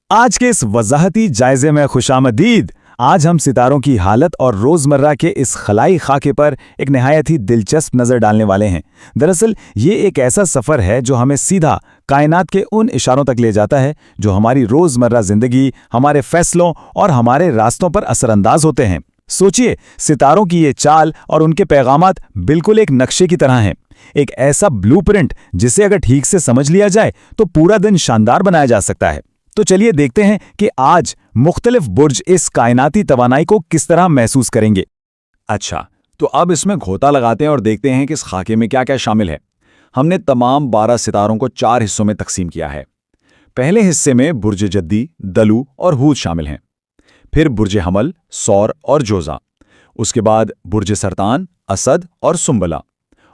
आज के इस वजाहती जायजे में खुशामदीद। आज हम सितारों की हालत और रोज़मर्रा के इस खलाई खाके पर एक नहायत ही दिलचस्प नज़र डालने वाले हैं। दरअसल ये एक ऐसा सफ़र है जो हमें सीधा कायनात के उन इशारों तक ले जाता है जो हमारी रोज़मर्रा ज़िंदगी, हमारे फैसलों और हमारे रास्तों पर असरअंदाज होते हैं। सोचिए, सितारों की ये चाल और उनके पैगामात बिल्कुल एक नक्शे की तरह हैं, एक ऐसा ब्लूप्रिंट जिसे अगर ठीक से समझ लिया जाए तो पूरा दिन शानदार बनाया जा सकता है। तो चलिए देखते हैं कि आज मुख्तलिफ बुर्ज इस कायनाती तवानाई को किस तरह महसूस करेंगे। अच्छा, तो अब इसमें घोता लगाते हैं और देखते हैं कि इस खाके में क्या क्या शामिल है। हमने तमाम 12 सितारों को 4 हिस्सों में तकसीम किया है। पहले हिस्से में बुर्ज जद्दी, दलू और हूद शामिल हैं। फिर बुर्ज हमल, सौर और जोजा। उसके बाद बुर्ज सरतान, असद और सुंबला।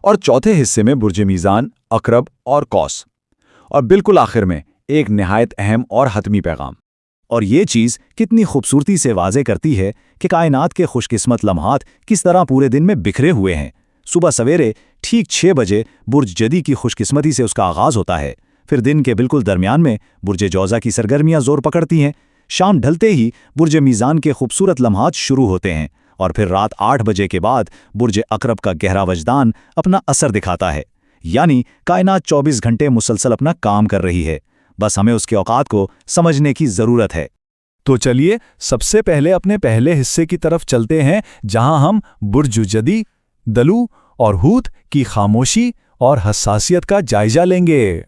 और चौथे हिस्से में बुर्ज मीज़ान, अकरब और कौस। और बिल्कुल आखिर में एक निहायत अहम और हतमी पैगाम। और ये चीज़ कितनी खूबसूरती से वाज़े करती है कि कायनात के खुशकिस्मत लम्हात किस तरह पूरे दिन में बिखरे हुए हैं। सुबह सवेरे ठीक 6 बजे बुर्ज जदी की खुशकिस्मती से उसका आगाज़ होता है। फिर दिन के बिल्कुल दरमियान में बुर्ज जौज़ा की सरगर्मियाँ ज़ोर पकड़ती हैं। शाम ढलते ही बुर्ज मीज़ान के खूबसूरत लम्हात शुरू होते हैं और फिर रात 8 बजे के बाद बुर्ज अकरब का गहरा वजदान अपना असर दिखाता है। यानी कायनात 24 घंटे मुसलसल अपना काम कर रही है। बस हमें उसके औकात को समझने की ज़रूरत है। तो चलिए सबसे पहले अपने पहले हिस्से की तरफ चलते हैं, जहां हम बुर्ज जदी, दलू और हूद की खामोशी और हसासियत का जायजा लेंगे।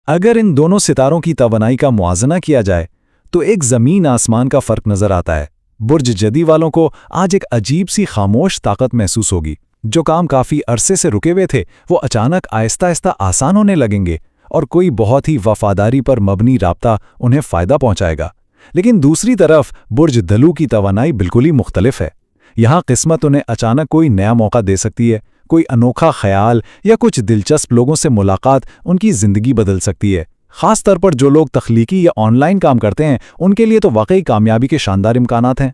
अगर इन दोनों सितारों की तवानाई का मुआजना किया जाए तो एक ज़मीन आसमान का फ़र्क नज़र आता है। बुर्ज जदी वालों को आज एक अजीब सी खामोश ताकत महसूस होगी। जो काम काफ़ी अरसे से रुके हुए थे वो अचानक आहिस्ता आहिस्ता आसान होने लगेंगे और कोई बहुत ही वफादारी पर मबनी राब्ता उन्हें फ़ायदा पहुंचाएगा। लेकिन दूसरी तरफ बुर्ज दलू की तवानाई बिल्कुल ही मुख्तलिफ है। यहाँ किस्मत उन्हें अचानक कोई नया मौका दे सकती है, कोई अनोखा ख्याल या कुछ दिलचस्प लोगों से मुलाकात उनकी ज़िंदगी बदल सकती है। ख़ास तौर पर जो लोग तख्लीकी या ऑनलाइन काम करते हैं उनके लिए तो वाकई कामयाबी के शानदार इम्कानात हैं।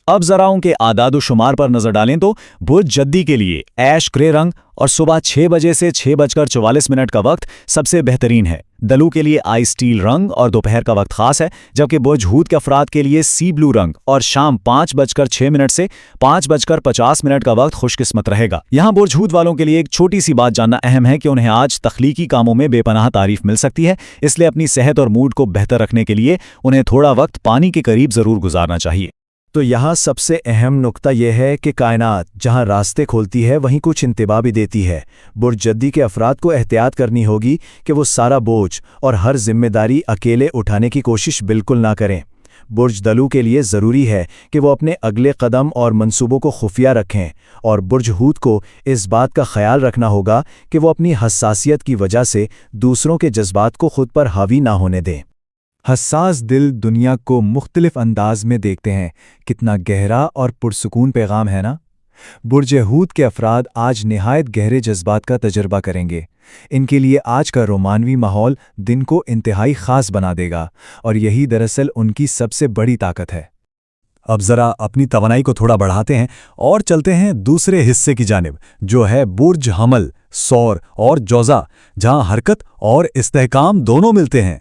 अब ज़रा उनके आदाद शुमार पर नज़र डालें तो बुर्ज जद्दी के लिए ऐश ग्रे रंग और सुबह 6 बजे से 6:44 का वक्त सबसे बेहतरीन है। दलू के लिए आई स्टील रंग और दोपहर का वक्त खास है, जबकि बुर्ज हूद के अफराद के लिए सी ब्लू रंग और शाम 5:06 से 5:50 का वक्त खुशकिस्मत रहेगा। यहाँ बुर्ज हूद वालों के लिए एक छोटी सी बात जानना अहम है कि उन्हें आज तख्लीकी कामों में बेपनाह तारीफ मिल सकती है, इसलिए अपनी सेहत और मूड को बेहतर रखने के लिए उन्हें थोड़ा वक्त पानी के करीब ज़रूर गुजारना चाहिए। तो यहाँ सबसे अहम नुक्ता यह है कि कायनात जहाँ रास्ते खोलती है वहीं कुछ इंतबा भी देती है। बुर्ज जद्दी के अफराद को एहतियात करनी होगी कि वो सारा बोझ और हर जिम्मेदारी अकेले उठाने की कोशिश बिल्कुल ना करें। बुर्ज दलू के लिए ज़रूरी है कि वो अपने अगले कदम और मंसूबों को खुफिया रखें, और बुर्ज हूद को इस बात का ख्याल रखना होगा कि वो अपनी हसासियत की वजह से दूसरों के जज्बात को खुद पर हावी ना होने दें। हसास दिल दुनिया को मुख्तलिफ अंदाज में देखते हैं। कितना गहरा और पुरसुकून पैगाम है ना। बुर्ज हूद के अफराद आज निहायत गहरे जज्बात का तजर्बा करेंगे। इनके लिए आज का रोमानवी माहौल दिन को इंतहाई ख़ास बना देगा, और यही दरअसल उनकी सबसे बड़ी ताकत है। अब ज़रा अपनी तवानाई को थोड़ा बढ़ाते हैं और चलते हैं दूसरे हिस्से की जानिब, जो है बुर्ज हमल, सौर और जोज़ा, जहां हरकत और इस्तेहकाम दोनों मिलते हैं।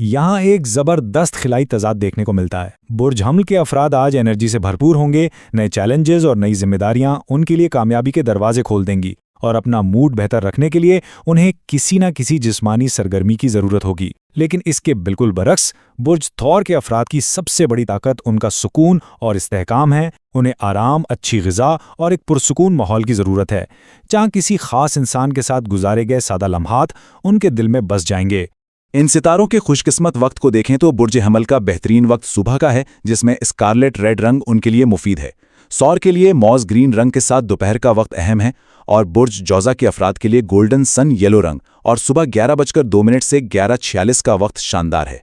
यहाँ एक ज़बरदस्त खिलाई तज़ाद देखने को मिलता है। बुर्ज हमल के अफराद आज एनर्जी से भरपूर होंगे। नए चैलेंजेस और नई जिम्मेदारियाँ उनके लिए कामयाबी के दरवाजे खोल देंगी, और अपना मूड बेहतर रखने के लिए उन्हें किसी न किसी जिस्मानी सरगर्मी की ज़रूरत होगी। लेकिन इसके बिल्कुल बरक्स बुर्ज थौर के अफराद की सबसे बड़ी ताकत उनका सुकून और इस्तेहकाम है। उन्हें आराम, अच्छी ग़िज़ा और एक पुरसुकून माहौल की ज़रूरत है, जहाँ किसी ख़ास इंसान के साथ गुजारे गए सादा लम्हात उनके दिल में बस जाएंगे। इन सितारों के खुशकिस्मत वक्त को देखें तो बुर्ज हमल का बेहतरीन वक्त सुबह का है, जिसमें स्कारलेट रेड रंग उनके लिए मुफीद है। सौर के लिए मॉस ग्रीन रंग के साथ दोपहर का वक्त अहम है, और बुर्ज जौज़ा के अफराद के लिए गोल्डन सन येलो रंग और सुबह 11:02 से 11:46 का वक्त शानदार है।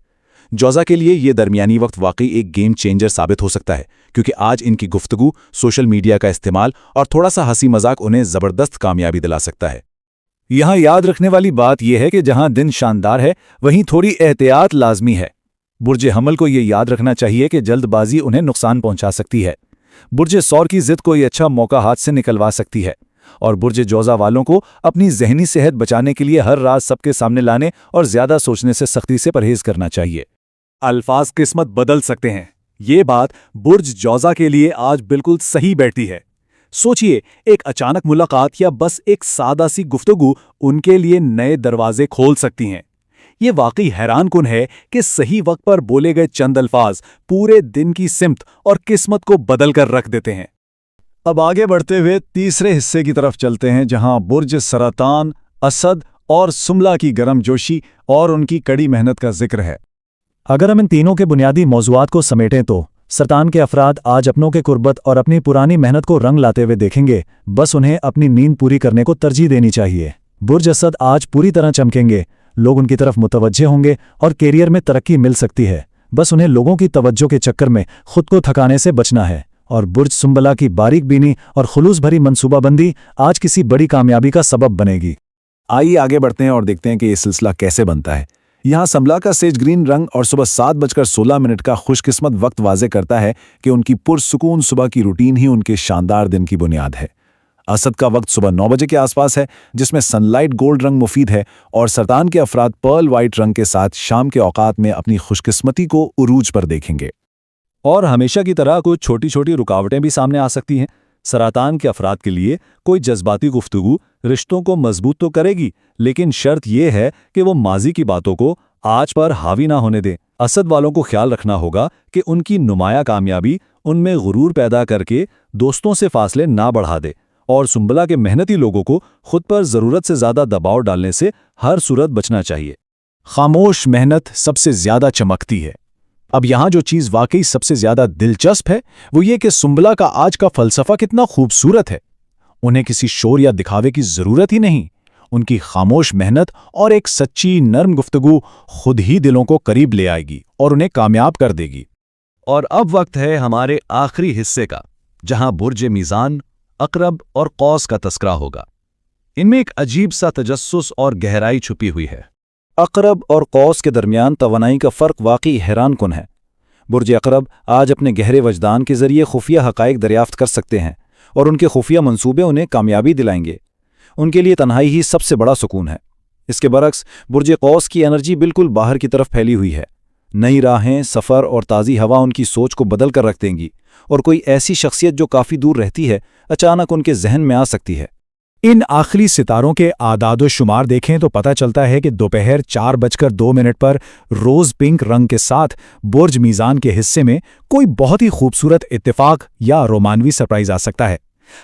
जौज़ा के लिए ये दरमियानी वक्त वाकई एक गेम चेंजर साबित हो सकता है, क्योंकि आज इनकी गुफ्तगू, सोशल मीडिया का इस्तेमाल और थोड़ा सा हंसी मजाक उन्हें ज़बरदस्त कामयाबी दिला सकता है। यहाँ याद रखने वाली बात यह है कि जहाँ दिन शानदार है वहीं थोड़ी एहतियात लाजमी है। बुर्ज हमल को ये याद रखना चाहिए कि जल्दबाजी उन्हें नुकसान पहुंचा सकती है। बुर्ज सौर की जिद कोई अच्छा मौका हाथ से निकलवा सकती है, और बुर्ज जौज़ा वालों को अपनी जहनी सेहत बचाने के लिए हर रात सबके सामने लाने और ज़्यादा सोचने से सख्ती से परहेज़ करना चाहिए। الفاظ قسمت بدل سکتے ہیں، یہ بات برج جوزا کے لیے آج بالکل صحیح بیٹھتی ہے۔ سوچئے، ایک اچانک ملاقات یا بس ایک سادہ سی گفتگو ان کے لیے نئے دروازے کھول سکتی ہیں۔ یہ واقعی حیران کن ہے کہ صحیح وقت پر بولے گئے چند الفاظ پورے دن کی سمت اور قسمت کو بدل کر رکھ دیتے ہیں۔ اب آگے بڑھتے ہوئے تیسرے حصے کی طرف چلتے ہیں، جہاں برج سرطان، اسد اور سنبلہ کی گرم جوشی اور ان کی کڑی محنت کا ذکر ہے۔ اگر ہم ان تینوں کے بنیادی موضوعات کو سمیٹیں تو سرطان کے افراد آج اپنوں کے قربت اور اپنی پرانی محنت کو رنگ لاتے ہوئے دیکھیں گے، بس انہیں اپنی نیند پوری کرنے کو ترجیح دینی چاہیے۔ برج اسد آج پوری طرح چمکیں گے، لوگ ان کی طرف متوجہ ہوں گے اور کیریئر میں ترقی مل سکتی ہے، بس انہیں لوگوں کی توجہ کے چکر میں خود کو تھکانے سے بچنا ہے۔ اور برج سنبلہ کی باریک بینی اور خلوص بھری منصوبہ بندی آج کسی بڑی کامیابی کا سبب بنے گی۔ آئیے آگے بڑھتے ہیں اور دیکھتے ہیں کہ یہ سلسلہ کیسے بنتا ہے۔ یہاں سنبلہ کا سیج گرین رنگ اور صبح 7:16 کا خوش قسمت وقت واضح کرتا ہے کہ ان کی پرسکون صبح کی روٹین ہی ان کے شاندار دن کی بنیاد ہے۔ اسد کا وقت صبح 9 بجے کے آس پاس ہے، جس میں سن لائٹ گولڈ رنگ مفید ہے، اور سرطان کے افراد پرل وائٹ رنگ کے ساتھ شام کے اوقات میں اپنی خوش قسمتی کو عروج پر دیکھیں گے۔ اور ہمیشہ کی طرح کچھ چھوٹی چھوٹی رکاوٹیں بھی سامنے آ سکتی ہیں۔ سرطان کے افراد کے لیے کوئی جذباتی گفتگو رشتوں کو مضبوط تو کرے گی، لیکن شرط یہ ہے کہ وہ ماضی کی باتوں کو آج پر حاوی نہ ہونے دیں۔ اسد والوں کو خیال رکھنا ہوگا کہ ان کی نمایاں کامیابی ان میں غرور پیدا کر کے دوستوں سے فاصلے نہ بڑھا دے، اور سنبلہ کے محنتی لوگوں کو خود پر ضرورت سے زیادہ دباؤ ڈالنے سے ہر صورت بچنا چاہیے۔ خاموش محنت سب سے زیادہ چمکتی ہے۔ اب یہاں جو چیز واقعی سب سے زیادہ دلچسپ ہے وہ یہ کہ سنبلہ کا آج کا فلسفہ کتنا خوبصورت ہے۔ انہیں کسی شور یا دکھاوے کی ضرورت ہی نہیں، ان کی خاموش محنت اور ایک سچی نرم گفتگو خود ہی دلوں کو قریب لے آئے گی اور انہیں کامیاب کر دے گی۔ اور اب وقت ہے ہمارے آخری حصے کا، جہاں برج میزان، عقرب اور قوس کا تذکرہ ہوگا۔ ان میں ایک عجیب سا تجسس اور گہرائی چھپی ہوئی ہے۔ عقرب اور قوس کے درمیان توانائی کا فرق واقعی حیران کن ہے۔ برج عقرب آج اپنے گہرے وجدان کے ذریعے خفیہ حقائق دریافت کر سکتے ہیں، اور ان کے خفیہ منصوبے انہیں کامیابی دلائیں گے۔ ان کے لیے تنہائی ہی سب سے بڑا سکون ہے۔ اس کے برعکس برج قوس کی انرجی بالکل باہر کی طرف پھیلی ہوئی ہے۔ نئی راہیں، سفر اور تازی ہوا ان کی سوچ کو بدل کر رکھ دیں گی، اور کوئی ایسی شخصیت جو کافی دور رہتی ہے اچانک ان کے ذہن میں آ سکتی ہے۔ ان آخری ستاروں کے اعداد و شمار دیکھیں تو پتہ چلتا ہے کہ دوپہر 4:02 پر روز پنک رنگ کے ساتھ برج میزان کے حصے میں کوئی بہت ہی خوبصورت اتفاق یا رومانوی سرپرائز آ سکتا ہے۔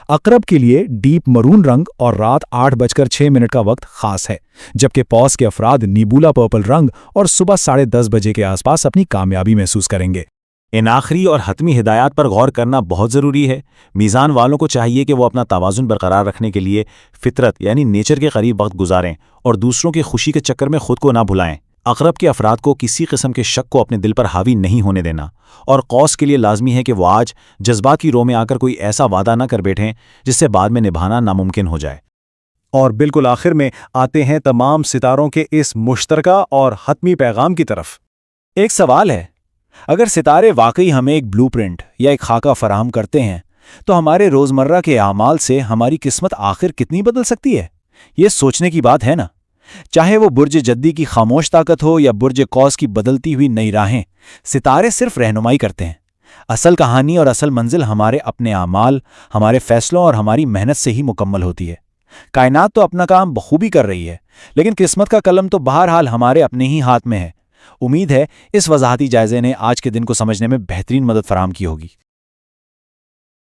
عقرب کے لیے ڈیپ مرون رنگ اور رات 8:06 کا وقت خاص ہے، جبکہ قوس کے افراد نیبولا پرپل رنگ اور صبح 10:30 بجے کے آس پاس اپنی کامیابی محسوس کریں گے۔ ان آخری اور حتمی ہدایات پر غور کرنا بہت ضروری ہے۔ میزان والوں کو چاہیے کہ وہ اپنا توازن برقرار رکھنے کے لیے فطرت یعنی نیچر کے قریب وقت گزاریں اور دوسروں کی خوشی کے چکر میں خود کو نہ بھلائیں۔ عقرب کے افراد کو کسی قسم کے شک کو اپنے دل پر حاوی نہیں ہونے دینا، اور قوس کے لیے لازمی ہے کہ وہ آج جذبات کی رو میں آ کر کوئی ایسا وعدہ نہ کر بیٹھیں جس سے بعد میں نبھانا ناممکن ہو جائے۔ اور بالکل آخر میں آتے ہیں تمام ستاروں کے اس مشترکہ اور حتمی پیغام کی طرف۔ ایک سوال ہے، اگر ستارے واقعی ہمیں ایک بلو پرنٹ یا ایک خاکہ فراہم کرتے ہیں تو ہمارے روزمرہ کے اعمال سے ہماری قسمت آخر کتنی بدل سکتی ہے؟ یہ سوچنے کی بات ہے نا۔ چاہے وہ برج جدی کی خاموش طاقت ہو یا برج قوس کی بدلتی ہوئی نئی راہیں، ستارے صرف رہنمائی کرتے ہیں۔ اصل کہانی اور اصل منزل ہمارے اپنے اعمال، ہمارے فیصلوں اور ہماری محنت سے ہی مکمل ہوتی ہے۔ کائنات تو اپنا کام بخوبی کر رہی ہے، لیکن قسمت کا قلم تو بہرحال ہمارے اپنے ہی ہاتھ میں ہے۔ امید ہے اس وضاحتی جائزے نے آج کے دن کو سمجھنے میں بہترین مدد فراہم کی ہوگی۔